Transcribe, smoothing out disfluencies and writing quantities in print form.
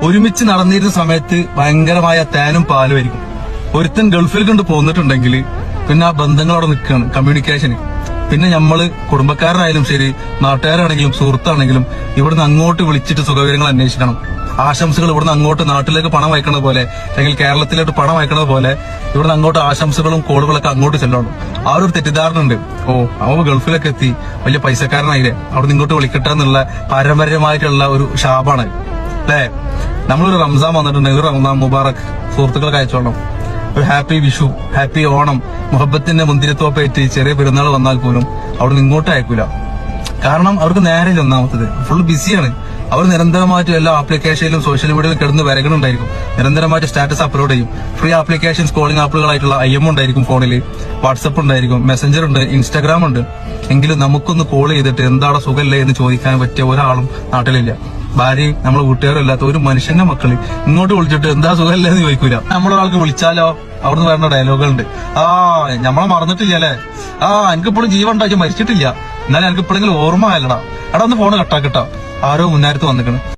ഒരുമിച്ച് നടന്നിരുന്ന സമയത്ത് ഭയങ്കരമായ തേനും പാലും ആയിരിക്കും. ഒരുത്തൻ ഗൾഫിൽ കൊണ്ട് പോന്നിട്ടുണ്ടെങ്കിൽ പിന്നെ ആ ബന്ധങ്ങളവിടെ നിൽക്കുകയാണ്, കമ്മ്യൂണിക്കേഷന്. പിന്നെ നമ്മള് കുടുംബക്കാരനായാലും ശരി, നാട്ടുകാരാണെങ്കിലും സുഹൃത്താണെങ്കിലും ഇവിടുന്ന് അങ്ങോട്ട് വിളിച്ചിട്ട് സുഖവിവരങ്ങൾ അന്വേഷിക്കണം. ആശംസകൾ ഇവിടുന്ന് അങ്ങോട്ട് നാട്ടിലേക്ക് പണം അയക്കണ പോലെ, അല്ലെങ്കിൽ കേരളത്തിലോട്ട് പണം അയക്കണ പോലെ ഇവിടുന്ന് അങ്ങോട്ട് ആശംസകളും കോളുകളൊക്കെ അങ്ങോട്ട് ചെല്ലണം. ആ ഒരു തെറ്റിദ്ധാരണ ഉണ്ട്. അവൻ ഗൾഫിലൊക്കെ എത്തി വലിയ പൈസക്കാരനായില്ലേ, അവിടെ ഇങ്ങോട്ട് വിളിക്കട്ടെ എന്നുള്ള പാരമ്പര്യമായിട്ടുള്ള ഒരു ശാപാണ് അല്ലേ. നമ്മളൊരു റംസാൻ വന്നിട്ടുണ്ടെങ്കിൽ ഒരു റംസാൻ മുബാറക് സുഹൃത്തുക്കൾക്ക് അയച്ചോളണം. ഒരു ഹാപ്പി വിഷു, ഹാപ്പി ഓണം, മുഹബത്തിന്റെ മുന്തിരിത്തോപ്പേറ്റ് ചെറിയ പെരുന്നാൾ വന്നാൽ പോലും അവിടെ നിന്ന് ഇങ്ങോട്ട് അയക്കൂല. കാരണം അവർക്ക് നേരെ ഒന്നാമത്തത് ഫുൾ ബിസിയാണ്. അവർ നിരന്തരമായിട്ട് എല്ലാ ആപ്ലിക്കേഷനിലും സോഷ്യൽ മീഡിയയിലും കിടന്ന് വരകണുണ്ടായിരിക്കും. നിരന്തരമായിട്ട് സ്റ്റാറ്റസ് അപ്ലോഡ് ചെയ്യും. ഫ്രീ ആപ്ലിക്കേഷൻസ്, കോളിംഗ് ആപ്പുകളായിട്ടുള്ള IM ഉണ്ടായിരിക്കും ഫോണിൽ, വാട്സപ്പ് ഉണ്ടായിരിക്കും, മെസ്സഞ്ചർ ഉണ്ട്, ഇൻസ്റ്റാഗ്രാം ഉണ്ട്. എങ്കിലും നമുക്കൊന്ന് കോൾ ചെയ്തിട്ട് എന്താണ് സുഖമല്ലേ എന്ന് ചോദിക്കാൻ പറ്റിയ ഒരാളും നാട്ടിലില്ല. ഭാര്യയും നമ്മളെ വീട്ടുകാരും അല്ലാത്ത ഒരു മനുഷ്യന്റെ മക്കള് ഇങ്ങോട്ട് വിളിച്ചിട്ട് എന്താ സുഖമല്ലേ എന്ന് ചോദിക്കൂല. നമ്മളൊരാൾക്ക് വിളിച്ചാലോ അവിടുന്ന് വരുന്ന ഡയലോഗുകളുണ്ട്. നമ്മളെ മറന്നിട്ടില്ല അല്ലെ, എനിക്കിപ്പോഴും ജീവൻ ഉണ്ടാക്കി മരിച്ചിട്ടില്ല, എന്നാലും എനിക്ക് ഇപ്പോഴെങ്കിലും ഓർമ്മ ആയല്ലടാ, എടാ ഒന്ന് ഫോണ് കട്ടാക്കിട്ടോ, ആരോ മുന്നേരത്ത് വന്നിക്കണം.